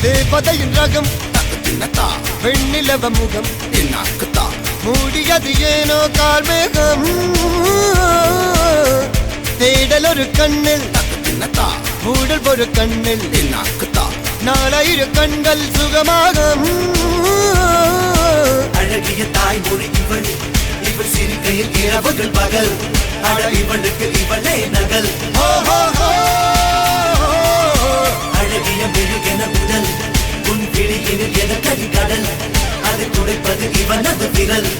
தேவதையின் ரகம் வெண்ணிலவ முகம் மூடியது ஏனோ கார்மேகம் தேடல் ஒரு கண்ணில் மூடல் ஒரு கண்ணில் நாலாயிர கண்கள் சுகமாக அழகிய தாய்மொழி இவள் இவள் சிரிக்கையில் இரவுகள் பகல் அழ இவளுக்கு இவளே நகல் அழகிய மெழுகென உடல் உன் விழியில் என கரிகடல் அதை துடைப்பது இவனது விரல்